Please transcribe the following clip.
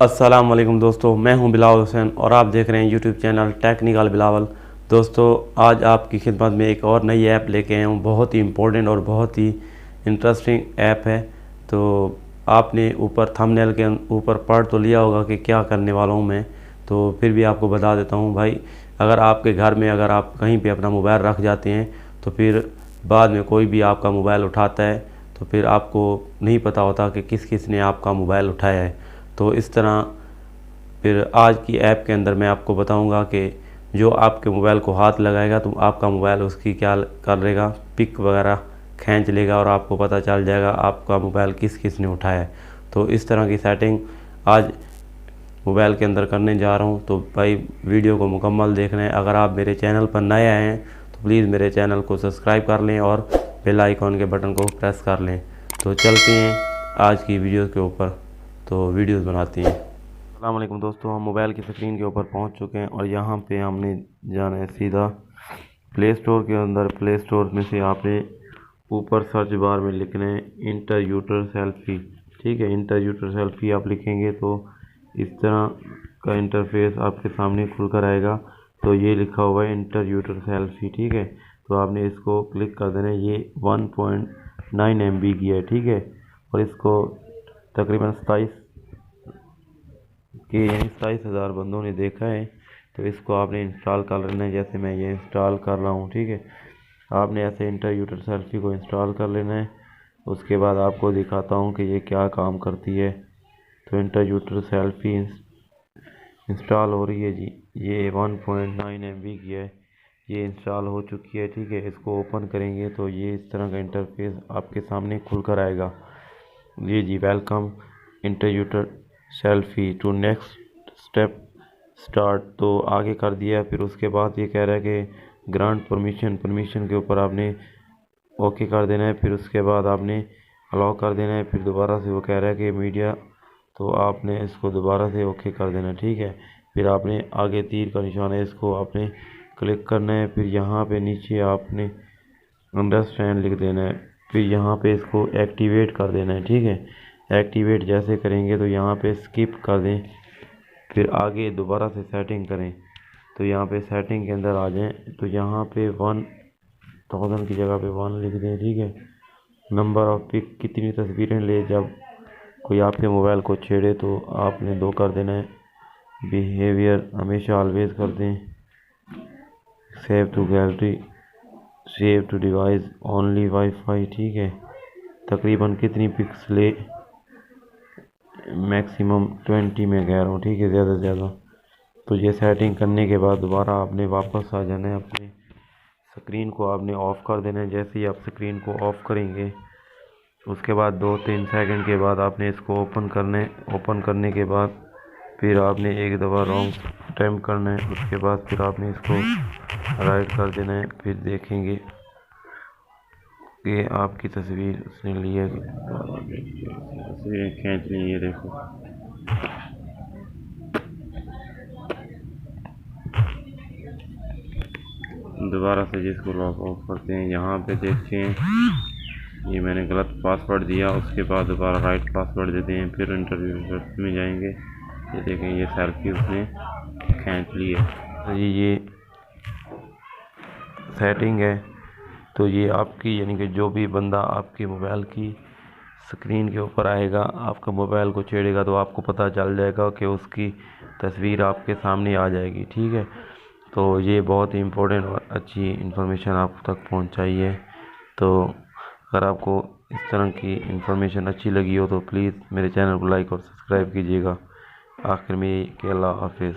अस्सलाम वालेकुम दोस्तों, मैं हूं बिलावल हुसैन और आप देख रहे हैं यूट्यूब चैनल टेक्निकल बिलावल। दोस्तों, आज आपकी खिदमत में एक और नई ऐप लेके आया हूं। बहुत ही इम्पोर्टेंट और बहुत ही इंटरेस्टिंग ऐप है। तो आपने ऊपर थंबनेल के ऊपर पढ़ तो लिया होगा कि क्या करने वाला हूं मैं, तो फिर भी आपको बता देता हूं भाई। अगर आपके घर में अगर आप कहीं पे अपना मोबाइल रख जाते हैं तो फिर बाद में कोई भी आपका मोबाइल उठाता है तो फिर आपको नहीं पता होता कि किस किस ने आपका मोबाइल उठाया है। तो इस तरह फिर आज की ऐप के अंदर मैं आपको बताऊंगा कि जो आपके मोबाइल को हाथ लगाएगा तो आपका मोबाइल उसकी क्या कर लेगा, पिक वगैरह खींच लेगा और आपको पता चल जाएगा आपका मोबाइल किस किस ने उठाया है। तो इस तरह की सेटिंग आज मोबाइल के अंदर करने जा रहा हूँ। तो भाई वीडियो को मुकम्मल देखना है। अगर आप मेरे चैनल पर नए आए हैं तो प्लीज़ मेरे चैनल को सब्सक्राइब कर लें और बेल आइकॉन के बटन को प्रेस कर लें। तो चलते हैं आज की वीडियो के ऊपर, तो वीडियोस बनाते हैं। अस्सलाम वालेकुम दोस्तों, हम मोबाइल की स्क्रीन के ऊपर पहुंच चुके हैं और यहाँ पे हमने जाना है सीधा प्ले स्टोर के अंदर। प्ले स्टोर में से आपने ऊपर सर्च बार में लिखना है इंटर यूटर सेल्फी। ठीक है, इंटर यूटर सेल्फी आप लिखेंगे तो इस तरह का इंटरफेस आपके सामने खुलकर आएगा। तो ये लिखा हुआ है इंटर यूटर सेल्फी। ठीक है, तो आपने इसको क्लिक कर देना है। ये 1.9 MB की है। ठीक है, और इसको तकरीबन 27,000 बंदों ने देखा है। तो इसको आपने इंस्टॉल कर लेना है, जैसे मैं ये इंस्टॉल कर रहा हूँ। ठीक है, आपने ऐसे इंटर यूटर सेल्फी को इंस्टॉल कर लेना है। उसके बाद आपको दिखाता हूँ कि ये क्या काम करती है। तो इंटर यूटर सेल्फी इंस्टॉल हो रही है जी। ये 1.9 MB की है, ये इंस्टॉल हो चुकी है। ठीक है, इसको ओपन करेंगे तो ये इस तरह का इंटरफेस आपके सामने खुलकर आएगा। ये जी, वेलकम इंटर यूटर सेल्फी टू नेक्स्ट स्टेप स्टार्ट। तो आगे कर दिया। फिर उसके बाद ये कह रहा है कि ग्रांट परमिशन के ऊपर आपने ओके कर देना है। फिर उसके बाद आपने अलाउ कर देना है। फिर दोबारा से वो कह रहा है कि मीडिया, तो आपने इसको दोबारा से ओके कर देना। ठीक है, फिर आपने आगे तीर का निशान है, इसको आपने क्लिक करना है। फिर यहाँ पे नीचे आपने अंडरस्टैंड लिख देना है। फिर यहाँ पे इसको एक्टिवेट कर देना है। ठीक है, एक्टिवेट जैसे करेंगे तो यहाँ पे स्किप कर दें। फिर आगे दोबारा से सेटिंग करें तो यहाँ पे सेटिंग के अंदर आ जाएं। तो यहाँ पे 1000 की जगह पे 1 लिख दें। ठीक है, नंबर ऑफ पिक, कितनी तस्वीरें ले जब कोई आपके मोबाइल को छेड़े तो आपने 2 कर देना है। बिहेवियर हमेशा ऑलवेज कर दें। Save to gallery, save to device only wifi. ठीक है, तकरीबन कितनी पिक्स ले, मैक्सिमम 20 में कह रहा हूँ। ठीक है, ज़्यादा से ज़्यादा। तो ये सेटिंग करने के बाद दोबारा आपने वापस आ जाना है। अपने स्क्रीन को आपने ऑफ़ कर देना है। जैसे ही आप स्क्रीन को ऑफ़ करेंगे उसके बाद 2-3 सेकंड के बाद आपने इसको ओपन करना है। ओपन करने के बाद फिर आपने एक दफ़ा रॉन्ग अटैम्प्ट करना है। उसके बाद फिर आपने इसको राइट कर देना है। फिर देखेंगे कि आपकी तस्वीर उसने ली है, तस्वीरें खींच ली। ये देखो, दोबारा से जिसको लॉक ऑफ करते हैं, यहाँ पे देखते हैं ये मैंने गलत पासवर्ड दिया। उसके बाद दोबारा राइट पासवर्ड देते हैं। फिर इंटरव्यू में जाएंगे। ये देखें, ये सेल्फी उसने खींच ली है। तो ये सेटिंग है। तो ये आपकी, यानी कि जो भी बंदा आपके मोबाइल की स्क्रीन के ऊपर आएगा, आपका मोबाइल को छेड़ेगा, तो आपको पता चल जाएगा कि उसकी तस्वीर आपके सामने आ जाएगी। ठीक है, तो ये बहुत ही इम्पोर्टेंट और अच्छी इन्फॉर्मेशन आप तक पहुंचाई है। तो अगर आपको इस तरह की इन्फॉर्मेशन अच्छी लगी हो तो प्लीज़ मेरे चैनल को लाइक और सब्सक्राइब कीजिएगा। आखिर में कि अल्लाह हाफिज़।